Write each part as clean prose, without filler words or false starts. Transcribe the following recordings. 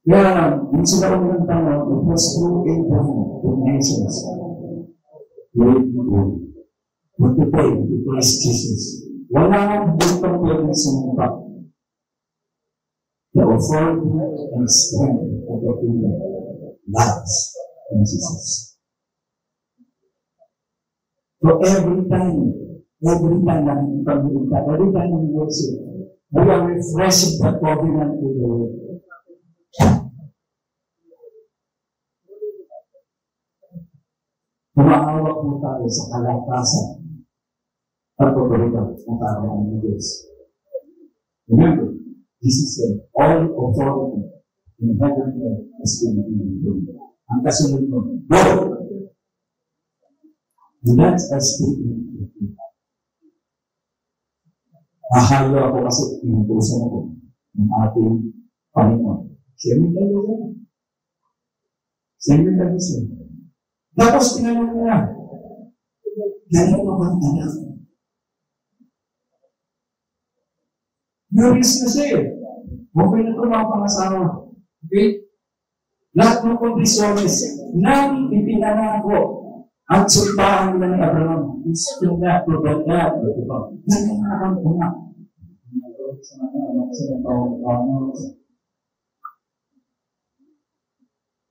Kaya, yung sila ng tanong, it was through Abraham, the nations. But today, it was Jesus. Wala nang butang pwedeng sumumpa. The authority and strength of the kingdom lies in Jesus. So every time namin pag-iinta, every time we worship, we are refreshing the covenant with the Lord. Kumahawak po tayo sa kalakasan at otoridad ng karaan ng Diyos. Remember, Jesus said, all authority in heaven and earth is given to you. Ang kasunod mo, go! And that's a statement. Mahalo ako kasi inutusan ako ng ating Panginoon. Siyempre tayo siya. Tapos tinanong niya, ganyan mo bang anak? Curious na siya eh. Okay na ito mga pangasawa. Okay? Lahat ng kondisyones nang ipinangako at sultahan nila ni Abraham. Gusto na, provide na. Ganyan na ang anak.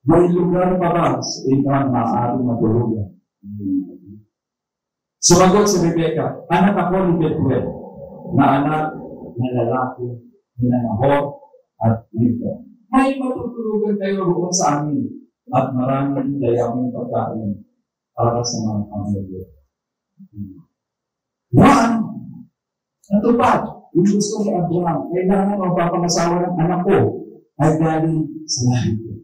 May lugar pa ba sa ibang maaaring matulugan? Sumagot si Rebecca, anak ako ni Bethuel, na anak na lalaki, na Nahor at Milcah. May matutulugan kayo roon sa amin at maraming dayaming pagkain para sa mga pamilya. Yan! Natupad! Yung gusto ni Abraham, kailangan mapapangasawa ng anak ko ay galing sa lahi ko.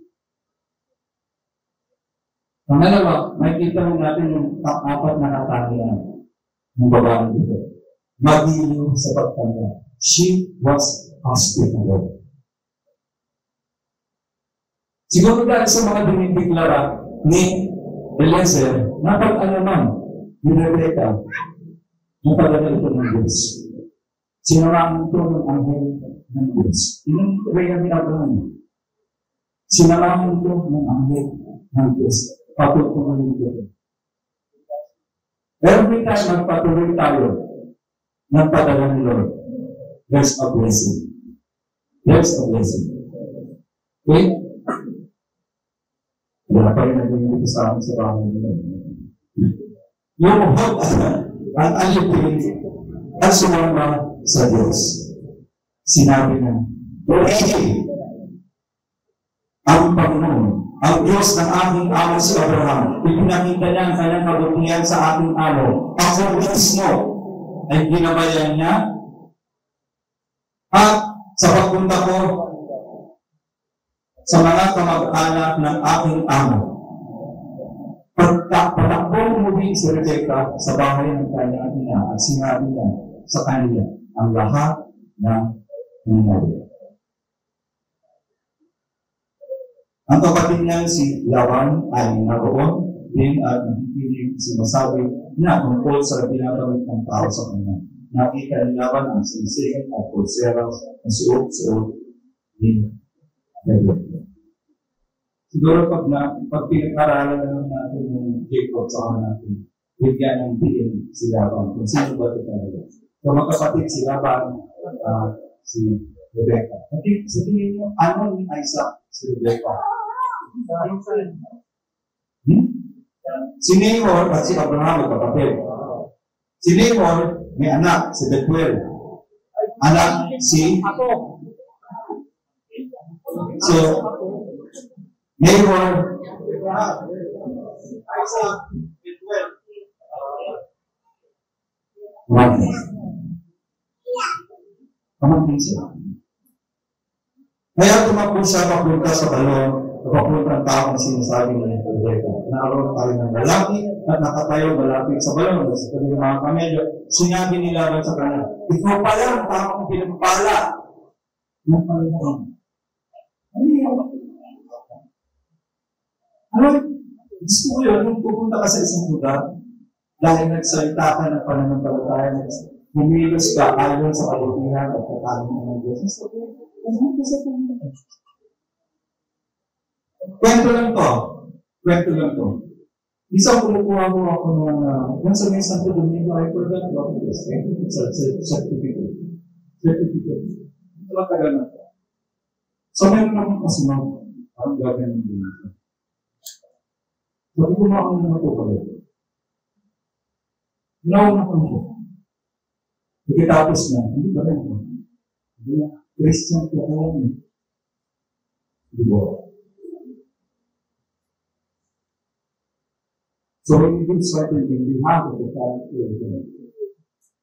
Pangalawa, makikita mo natin yung apat na katangian ng babae dito. Magiliw sa pagtanda. She was hospitable. Siguro dahil sa mga dinideklara ni Eliezer, napag-alaman ni Rebecca yung pagdala ito ng Diyos. Sinaraan ito ng anghel ng Diyos. Yun ang reyna ni Abraham. Sinaraan ito ng anghel ng Diyos. Patutuloy ito. Every time magpatuloy tayo ng padala ni Lord, there's a blessing. There's a blessing. Okay? Wala pa rin naging dito sa amin sa bahay nila. Yung hot ang alipin at sumama sa Diyos. Sinabi na, okay, ang Panginoon, ang Diyos ng aking amo si Abraham, ipinakita niya ang kanyang kabutihan sa aking amo. Ako mismo ay ginabayan niya at sa pagpunta ko sa mga kamag-anak ng aking amo. Patakbong muli si Rebecca sa bahay ng kanyang ina at sinabi niya sa kanya ang lahat ng nangyari. Ang kapatid niya si Laban ay naroon din at nakikinig sinasabi na tungkol sa pinagawin ng tao sa kanya. Nakita ni Laban ang sinisig at pulsera na suot-suot din. Siguro pag pinag-aralan naman natin yung Jacob sa natin, bigyan ng diin si Laban kung sino ba ito talaga. So magkapatid si Laban, si Rebecca. Sa tingin nyo, ano ni Isaac si Rebecca? Si Nahor at si Abraham magkapatid. Si Nahor may anak, si Bethuel. Anak si Nahor, Isaac, Bethuel. Pamangkin siya. Kaya tumakbo siya papunta sa balon, papunta ang taong sinasabi ng Rebecca. Naroon tayo ng lalaki at nakatayo malapit sa balon. Sa kanyang mga kamelyo, sinabi nila sa kanya, ikaw pala ang taong pinagpala ng Panginoon. Ano yun? Ano? Gusto ko yun, nung pupunta ka sa isang lugar, dahil nagsalita ka ng pananampalataya, humilos ka ayon sa kabutihan at katanungan ng Diyos. Gusto ko yun. Ano sa Panginoon? Kwento lang to. Kwento lang to. Isang kumukuha mo ako ng, yung sa may Santo Domingo, I forgot what it is. Certificate. Matagal na to. So, meron akong kasunod. Ang gagawin ng dito. Sabi ko na ako naman ito pala. Ginawa ko nito. Pagkatapos na, hindi pa rin ako. Hindi na, Christian ko ako lang. Di ba? So when you do certain things, you have to character.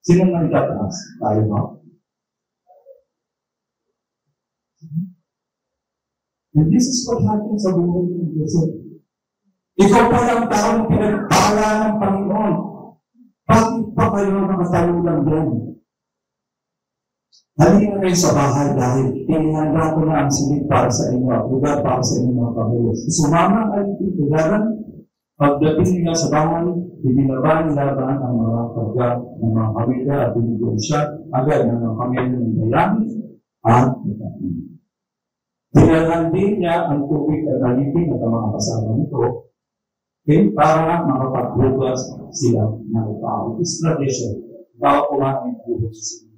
Sino nang tataas? Tayo ba? And this is what happens sa buhay ng Joseph. Ikaw pa ang taong pinagpala ng Panginoon. Bakit pa kayo nakatalunan doon? Halina kayo sa bahay dahil inihanda ko na ang silid para sa inyo at lugar para sa inyong mga pamilya. Sumama kayo dito. Pagdating nila sa bahay, ibinaba nila ang mga pagkat ng mga pamilya at binigyan siya agad ng mga pamilya ng dayami at itatid. Tinalhan din niya ang tubig at alipin at ang mga kasama nito para makapagbugas sila ng tao. It's tradition. Baka kumain bugas sila.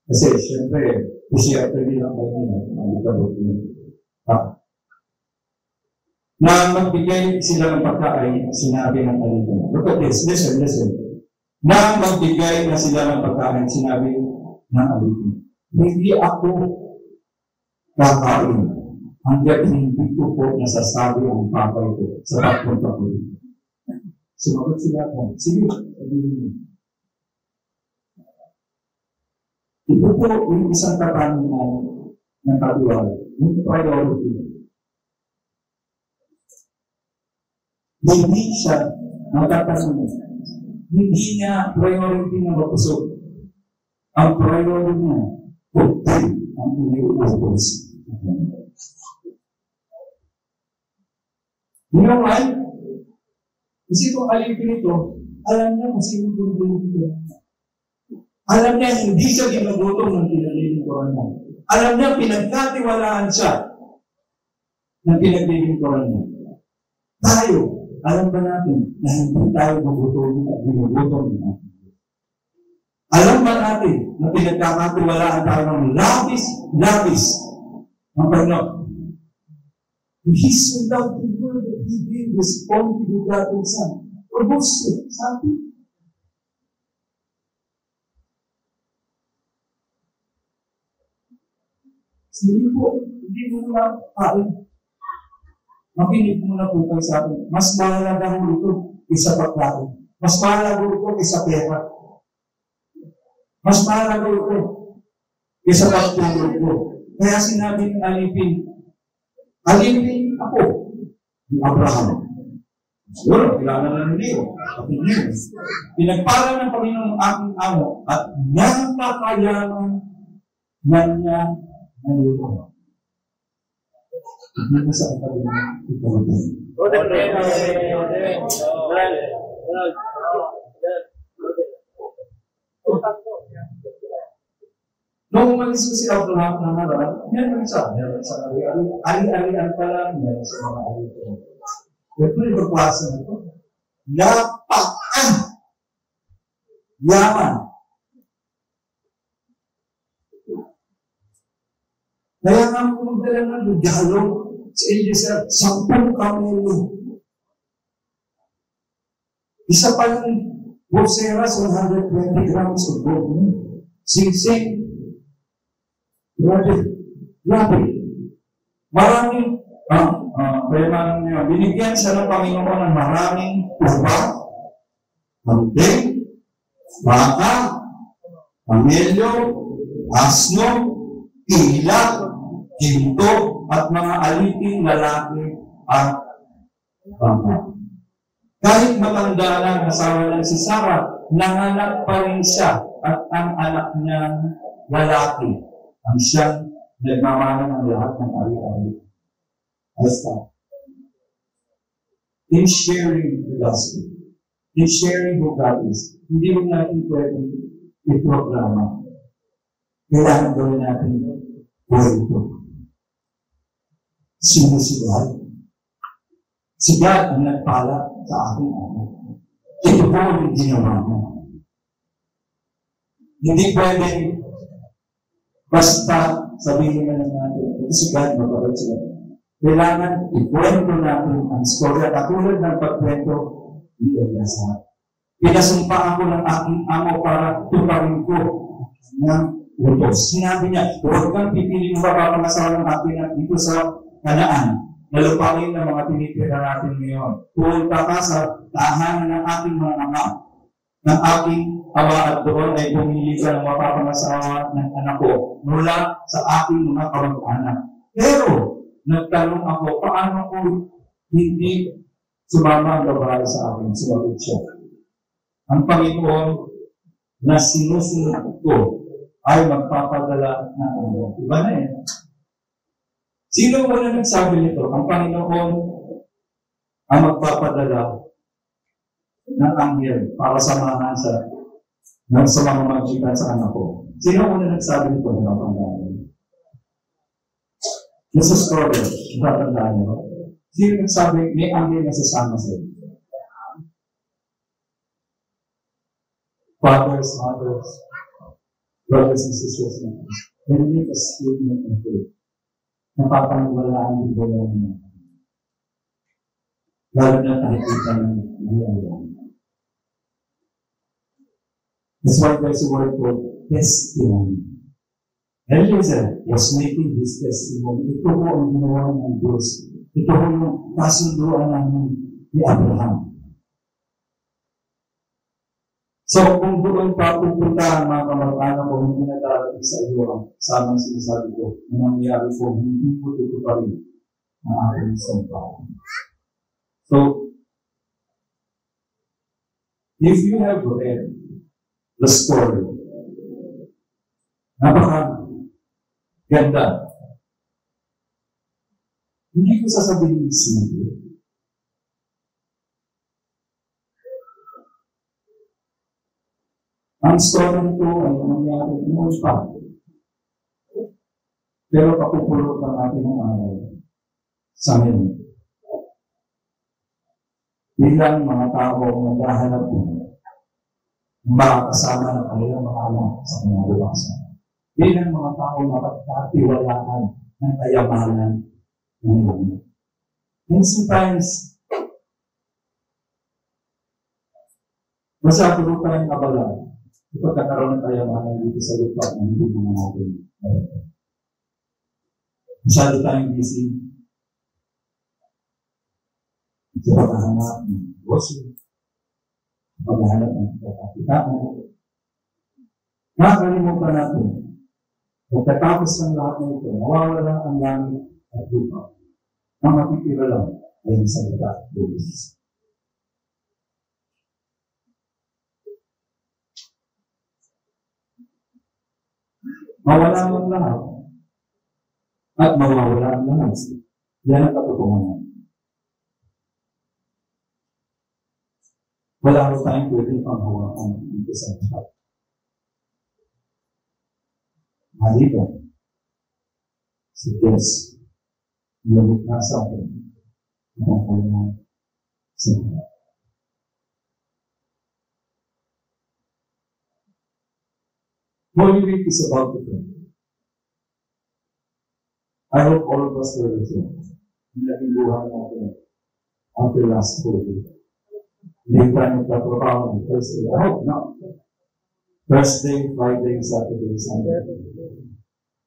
Kasi siyempre, isiyempre nilang kayo nila ang itabot nila. Na magbigay sila ng pagkain, sinabi ng alipin. Look at this, listen. Na magbigay na sila ng pagkain, sinabi ng alipin. Hindi ako kakain hanggang hindi ko po nasasabi ang papay ko sa pagpunta ko. Sumagot sila ko, sige, sabihin mo. Ito po yung isang katanungan ng katiwala. Yung priority. Hindi siya magtatanong. Hindi niya priority na mapusok. Ang priority niya, putin ang iniuubos. You know why? Kasi kung alipin ito, alam niya kung sino gulong niya. Alam niya hindi siya ginugutom ng pinalilingkuran niya. Alam niya pinagkatiwalaan siya ng pinaglilingkuran niya. Tayo, alam ba natin na hindi tayo gugutom at ginugutom niya? Alam ba natin na pinagkakatiwalaan tayo ng labis ng Panginoon? He so loved the world that He gave His only begotten Son. For both sabi. Hindi po, hindi mo na kain. Makinig muna po kayo sa akin. Mas mahalaga mo ito kaysa pagkain. Mas mahalaga ito kaysa pera. Mas mahalaga ito kaysa pagtulog ko. Kaya sinabi ng alipin ako, ni Abraham. Siguro, kailangan na niliw. Pinagpala ng Panginoon ang aking amo at napakayaman na niya naliw. Hindi mo sa katabi na ito. Nung umalis ko si Abraham na naman, meron sa ali-alian pa lang meron sa mga alito. Ito yung pagklasa na ito. Yaman. Kaya nga kung magdala ng regalo sa Eliezer, 10 kamelo. Isa pa yung Boseras, 120 grams of gold. Sing-sing. Grabe. Maraming, binigyan siya ng Panginoon ng maraming upa, hanteng, baka, kamelyo, asno, ilat, ginto, at mga aliping lalaki at baka. Kahit matanda na asawa ng si Sarah, nanganak pa rin siya at ang anak niyang lalaki ang siyang nagmamana ng lahat ng ari-ari. Basta. In sharing the gospel, in sharing who God is, hindi mo natin pwedeng i-programa. Kailangan gawin natin buhay ito. Sino si God? Si God ang nagpala sa aking anak. Ito po ang ginawa mo. Hindi pwedeng basta sabihin na lang natin, ito si God, mababad sila. Kailangan ikwento natin ang storya katulad ng pagkwento ni Eliasa. Pinasumpaan ko ng aking amo para tuparin ko ng utos. Sinabi niya, huwag kang pipili ng mapapangasawa ng aking anak dito sa Kanaan. Nalupain ng mga tinitira natin ngayon. Punta ka sa tahanan ng aking mga anak, ng aking ama at doon ay pumili ka ng mapapangasawa ng anak ko mula sa aking mga kamag-anak. Pero, nagtanong ako, paano ko hindi sumama ang babae sa akin? Sumagot siya. Ang Panginoon na sinusunod ko ay magpapadala ng ano. Iba na eh. Sino mo na nagsabi nito? Ang Panginoon ang magpapadala ng anghel para samahan sa mga magikan sa anak ko. Sino mo na nagsabi nito? Nakapandaan. Nasa story, nakapandaan nyo. Sino nagsabi, may anghel na sasama sa iyo? Fathers, mothers, brothers and sisters, when we make a statement of faith, napapaniwalaan din ba yan? Lalo na nakikita ng biyaya. That's why there's a word called testimony. Eliezer was making his testimony. Ito po ang ginawa ng Diyos. Ito po yung kasunduan namin ni Abraham. So, kung doon pa pupunta ang mga kamag-anak ko, hindi na darating sa iyo ang samang sinasabi ko, na nangyayari ko, hindi ko tutuparin ang aking sampahan. So, if you have read the story, napaka-ganda. Hindi ko sasabihin simple. Ang story nito ay nangyari noon pa. Pero papupulot ng ating araw sa amin. Bilang mga tao naghahanap ng makakasama ng kanilang mga anak sa mga buwasan. Bilang mga tao nakatiwalaan ng kayamanan ng mundo. And sometimes, masyado tayong abala ito kakaroon ng kayamanan dito sa lupa na hindi naman natin. Masyado tayong busy sa paghahanap ng negosyo, paghahanap ng kapatitaan. Nakakalimutan natin, pagkatapos ng lahat na ito, nawawala ang langit at lupa. Ang matitira lang ay ang salita at Diyos. Mawala ang lahat at mawawala ang lahat. Yan ang katotohanan. Wala ko tayong pwedeng panghawakan dito sa lahat. Maliban si Diyos, nilabot na sa akin ang kanyang sa lahat. Holy Week is about to come. I hope all of us will return. Naging buhay natin after last Holy Week. Hindi tayo nagtatrabaho ng Thursday. I hope not. Thursday, Friday, Saturday, Sunday.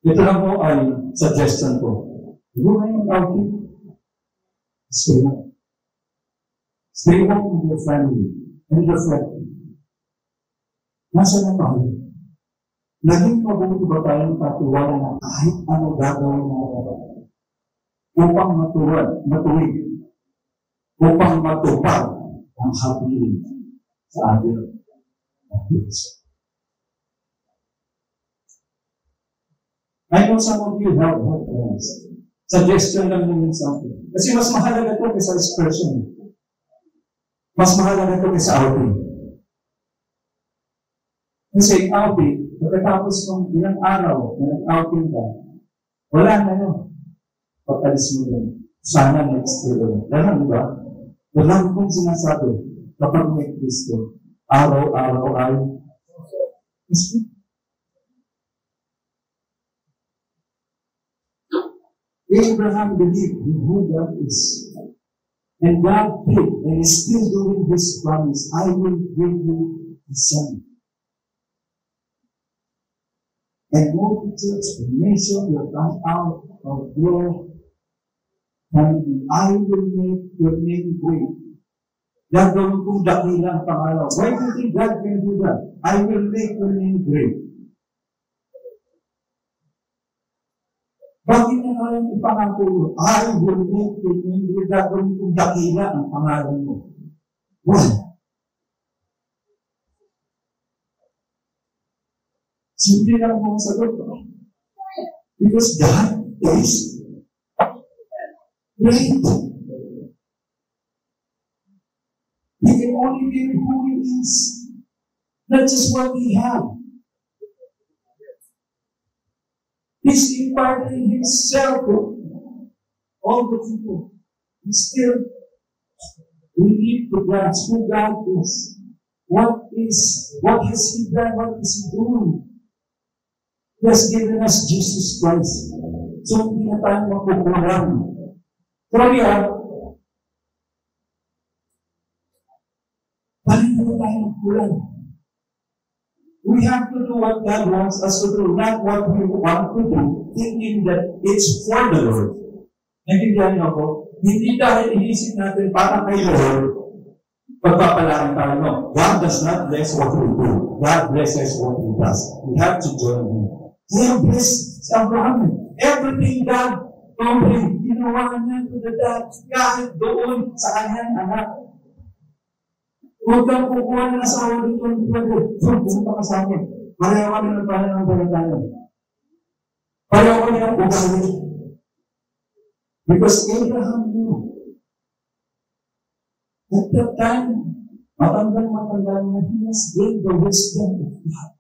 Ito lang po ay suggestion ko. Buhay ng outing. Stay home. Stay home with your family and your friend. Nasa na tayo? Naging mabuti ba tayong tatiwala na kahit ano gagawin natin upang matuwid, upang matupad ang habilin sa ating Diyos. I know some of you have plans. Suggestion lang naman something. Kasi mas mahalaga ito kaysa expression. Mas mahalaga ito kaysa outing. Kasi outing, pagkatapos ng ilang araw na nag-outing ka, wala na yun. pag-alis mo doon, sana next year doon. Ganun, di ba? Walang kong sinasabi, kapag may Kristo, araw-araw ay Kristo. Abraham believed in who God is. And God did, and is still doing this promise. I will give you a son. And multitudes of nations will come out of your family. I will make your name great. Gagawin kong dakilang pangalaw. Why do you think God can do that? I will make your name great. Bakit na kayong ipangako mo? I will make your name great. Gagawin kong dakila ang pangalan mo. Why? Simple lang mo sagot. Because God is great. He can only be who He is, not just what He has. He's imparting Himself to all the people. He still, we need to grasp who God is. What has He done? What is He doing? He has given us Jesus Christ. So, hindi na tayo magkukulang. Pero bakit na tayo magkulang? We have to do what God wants us to do, not what we want to do, thinking that it's for the Lord. Naintindihan niyo ako? Hindi dahil inisip natin para kay Lord, pagpapalaan tayo. No. God does not bless what we do. God blesses what He does. We have to join Him. Kaya bless si Abraham. Everything God told him, ginawa niya to the dad, kahit doon sa kanyang anak. Huwag kang kukuha na sa awa dito ng pwede. So, pumunta ka sa akin. Pareho kami ng pananampalataya. Pareho kami ng ugali. Because Abraham knew. At that time, matandang na he has gained the wisdom of God.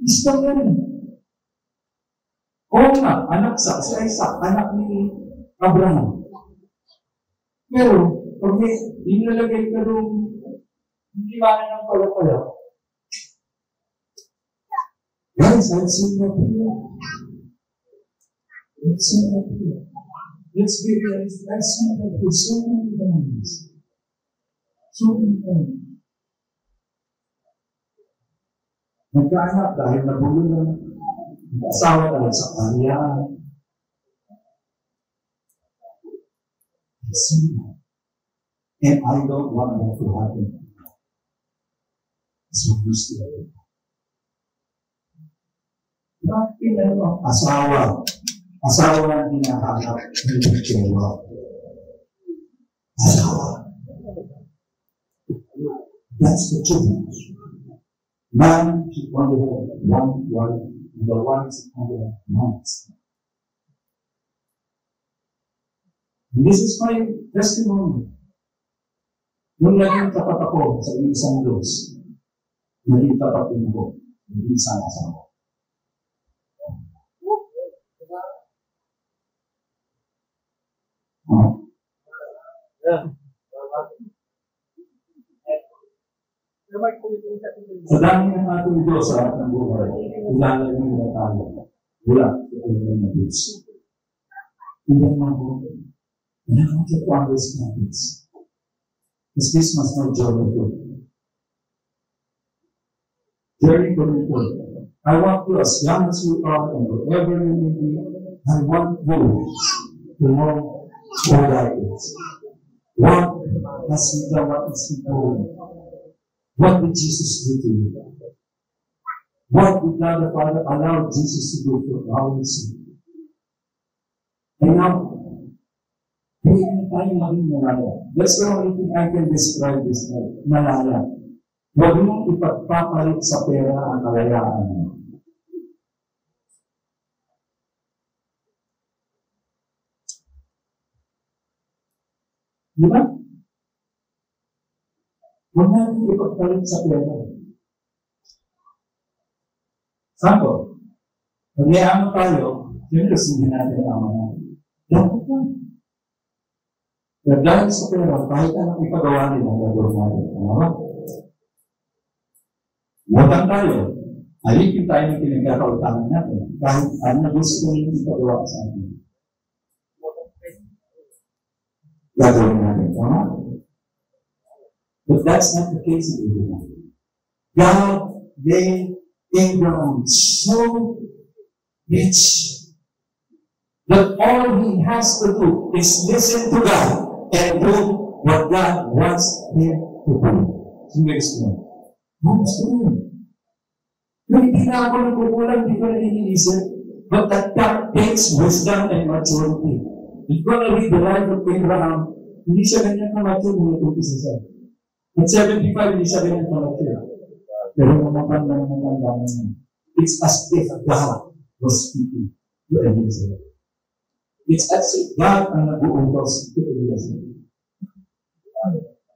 Gusto nga rin. Oo nga, anak sa Isaac, anak ni Abraham. Pero, pag may inalagay ka doon, hindi ba ng pala-pala? Guys, I've seen that here. I've seen that here. Let's be realistic. I've seen that with so many times. So many times. Nagkaanak dahil nabulong ng asawa dahil sa kanya. I've seen that. And I don't want that to happen. So used to it. Bakit ano? Asawa ang hinahanap ng Jehovah. Asawa. That's the truth. Man should only have one wife, and the wife should only have one husband. This is my testimony. Nung naging tapat ako sa isang Diyos, naging tapat din ako, hindi isang asawa. Sa dami ng ating Diyos sa ating buhay, ilalagay na tayo. Wala sa kanyang na Diyos. Hindi mga buhay. And I want you to understand this. Because this must not journey to. Journey to people. I want you, as young as you are, and wherever you may be, I want you to know who God is. What has He done? What is He doing? What did Jesus do to you? What did God the Father allow Jesus to do for our sin? And now, that's the only thing I can describe this as malala. Huwag mong ipagpapalit sa pera ang kalayaan mo. Di ba? Huwag natin ipagpalit sa pera. Saan ko? Pag-iano tayo, Siyempre, sundin natin ang mga dapat na. Dahil sa pera, kahit anong ipagawa nila, gagawin natin. Ano ba? Watang tayo. Alipin tayo ng pinagkakautangan natin. Kahit ano na gusto nyo ipagawa sa atin. Gagawin natin. Tama? But that's not the case in Abraham. God made Abraham so rich that all he has to do is listen to God and do what God wants him to do. Sino gusto mo? Gusto mo. Hindi na ako nagkukulang, hindi ko na iniisip. But that takes wisdom and maturity. If you're going to read the life of Abraham, hindi siya ganyan ka-mature mula kung isa siya. At 75, hindi siya ganyan ka-mature. Pero naman lang naman. It's as if God was speaking to Eliezer. It's as if God ang nag-uutos to Eliezer.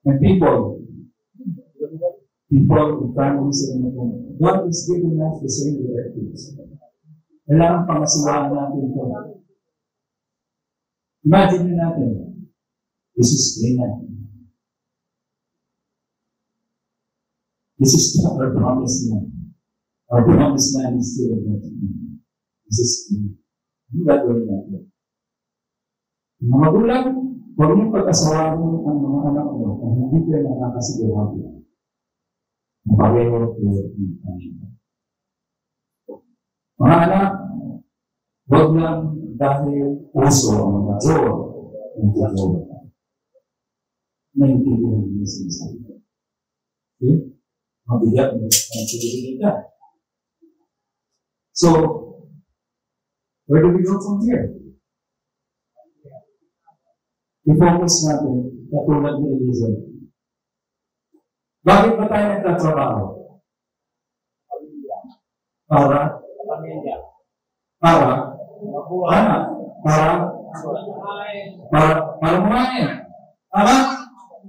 And people in families and God is giving us the same directives. Kailangan pangasiwaan natin ito. Imagine natin, this is Canaan. This is our promised land. Our promised land is still in this is Canaan. Hindi gagawin natin. Mga magulang, huwag niyong pag-asawaan ang mga anak mo kung hindi kayo nakakasigurado. Pareho kayo ng Panginoon. Mga anak, huwag lang dahil puso ang mga jowa ng Diyos. Naintindihan niyo sinasabi. Okay? Mabiyak mo ang pagiging ka. So, where do we go from here? I-focus natin katulad ni Eliezer. Bakit ba tayo nagtatrabaho? Para? Para kumain. Tama?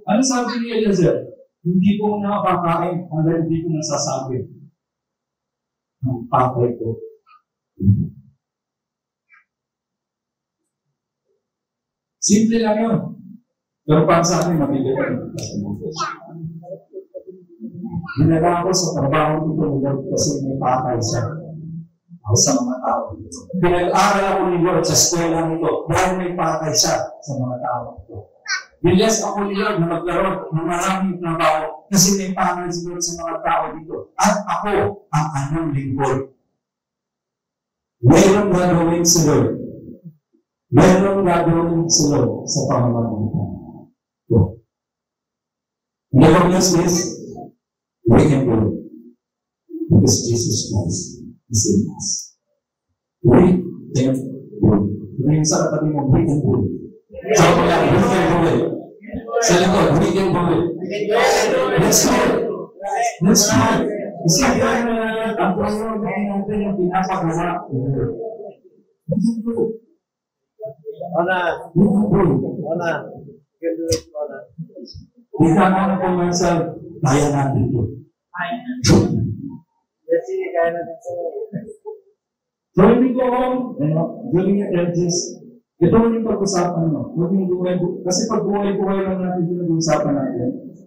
Ano sabi ni Eliezer? Hindi ko nakakakain hanggang hindi ko nasasabi ng tatay ko. Simple lang yun. Pero para sa akin, mabigat yun. Dinala ako sa trabaho dito kasi may pakay siya. Ako sa mga tao. Pinag-aral ako ni Lord sa eskwela nito dahil may pakay siya sa mga tao nito. Bilas ako ni Lord na magkaroon ng maraming trabaho kasi may pakay si Lord sa mga tao dito. At ako ang anong lingkod. Mayroong gagawin si Lord. Mayroong gagawin si Lord sa pamamagitan ko. Never miss this. We can do it. Because Jesus Christ is in us. We can do it. Tumingin sa katabi mo, we can do it. Sa kapag we can do it. Sa likod, we can do it. Let's do it. Let's do it. Isipin na ang Panginoon natin yung pinapagawa. We can do it. Ona. We can do it. Ona. We can do it. Ona. Kita nga na po nga sa kaya natin ito. Let's see, kaya natin ito. So, hindi ko during your edges, ito yung pag-usapan mo. Huwag yung buhay, kasi pag buhay-buhay lang natin yung pag-usapan natin.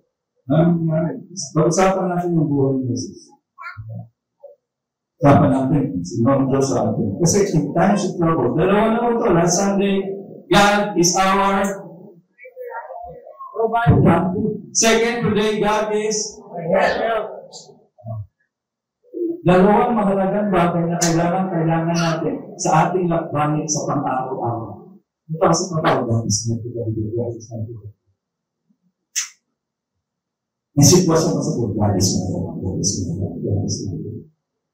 Pag-usapan natin yung buhay ni Jesus. Usapan natin, si Lord Diyos sa atin. Kasi in times of trouble, dalawa na ito, last Sunday, God is our provider. Second, today, God is dalawang mahalagang bagay na kailangan natin sa ating lakbanin sa pang-araw-araw. Ito kasi matawag is may sitwasyon sa God is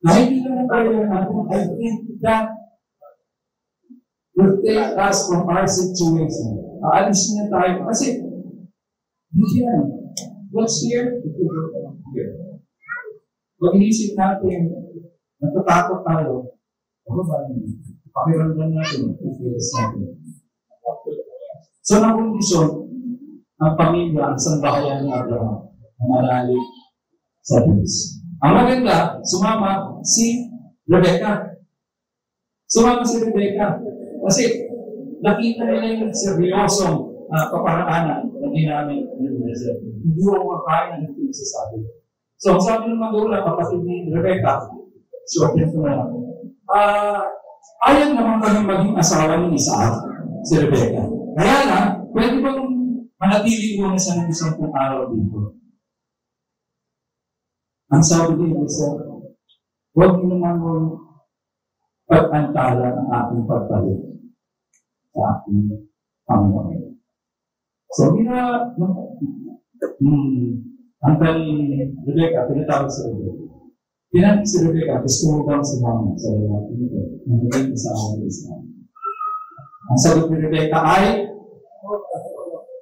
kahit hindi naman tayo natin, I think that will take us from our situation. Aalis niya tayo kasi hindi yan. What's here? Here. Pag inisip natin, natatakot tayo, ano ba yun? Pakiramdam natin, i-feels natin. So, ng kondisyon, ang pamilya, ang sambahayan ni Abraham, ang malalim sa Diyos. Ang maganda, sumama si Rebecca. Sumama si Rebecca. Kasi nakita nila yung seryosong kaparaanan na ginamit ni Eliezer. Hindi ako makain ang pinasasabi. So, sabi ng magulang, kapatid ni Rebecca, short ko na lang. Ayaw naman kami maging asawa ni Isaac, si Rebecca. Kaya lang, pwede bang manatili muna sa ng 10 araw dito? Ang sabi ni Eliezer, huwag niyo naman mo pag-antala ang aking pagbalik sa aking Panginoon. So, ang ni Rebecca, pinatawag sa Rebecca. Pinatawag si Rebecca, gusto mo daw si Mama sa lalaki nito, na naging asawa ni Isaac. Ang sagot ni Rebecca ay,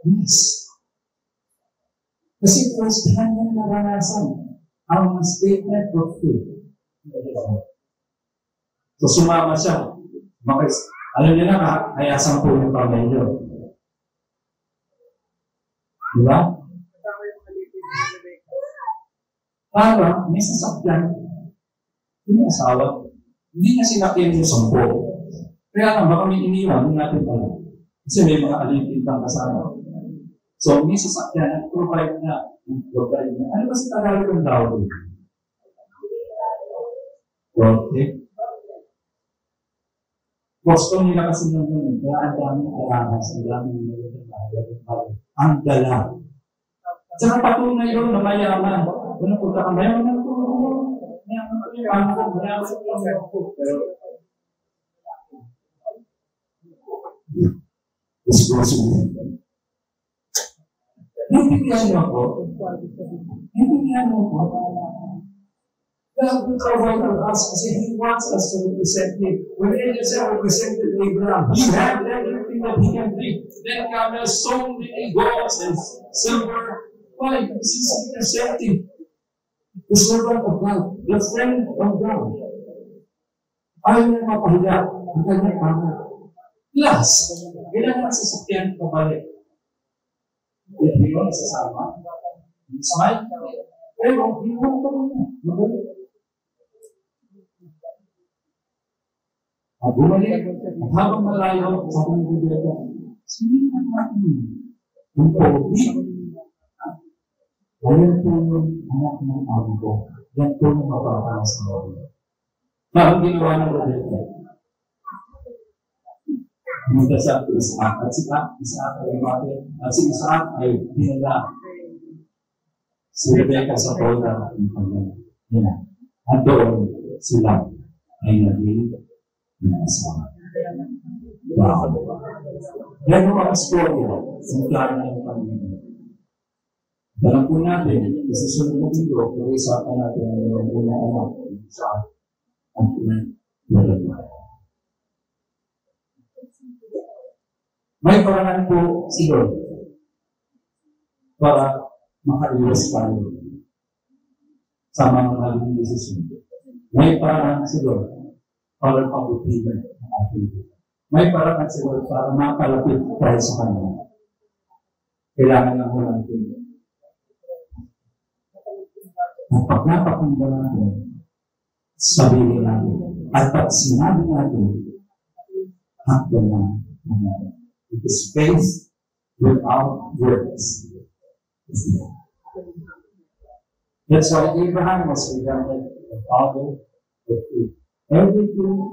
yes. Kasi first hand yung naranasan ang statement of faith. So, sumama siya. Alam niyo na, kaya 10 yung pamilyo. Di ba? Para may sasakyan, hindi asawa, hindi niya sinakyan yung 10. Kaya lang, baka may iniwan, hindi natin pala. Kasi may mga alipin kang kasama. So, may sasakyan, provide na. Ano ba sa Tagalog ng dowry? Okay. Gusto nila kasi ng yun. Kaya ang daming alahas, ang daming ang dala. Tsaka patunay yun na mayaman. Ano po ka mayaman po? Mayaman po. Naintindihan niyo ako? Naintindihan mo ako? God will provide for us kasi He wants us to represent Him. When Eliezer represented Abraham, he had everything that he can bring. Then camels, so many golds and silver. Why? Because he's representing the servant of God, the friend of God. Ayaw niya mapahiya ang kanyang anak. Plus, kailangan sasakyan pabalik. Hindi ko nasasama. Smile. Pero, hindi mo pa rin. Mabalik. At bumalik, at habang malayo sa pangbibiyaga, sino ang natin? Yung pogi. Ayan po yung anak ng amo ko. Yan po yung mapapala sa mga. Parang ginawa ng Rebecca. Pumunta sa Isaac. At si Isaac ay bakit? At si Isaac ay dinala si Rebecca sa boda ng Panginoon. At doon sila ay naging asawa. Wow. Yan ang mga storya sa plano ng Panginoon. Alam po natin, isusunod na dito, pag-isapan natin ang unang anak sa ating nalagay. May paraan po si Lord para makaiwas tayo sa mga maling desisyon. May paraan si Lord para pagputigan ang ating buhay. May paraan si Lord para makalapit tayo sa Kanya. Kailangan lang mo lang tingin. At pag napakinggan natin, sabihin natin, at pag sinabi natin, hakdan na nangyari. It is faith without works. That's why Abraham was regarded the father of faith. Everything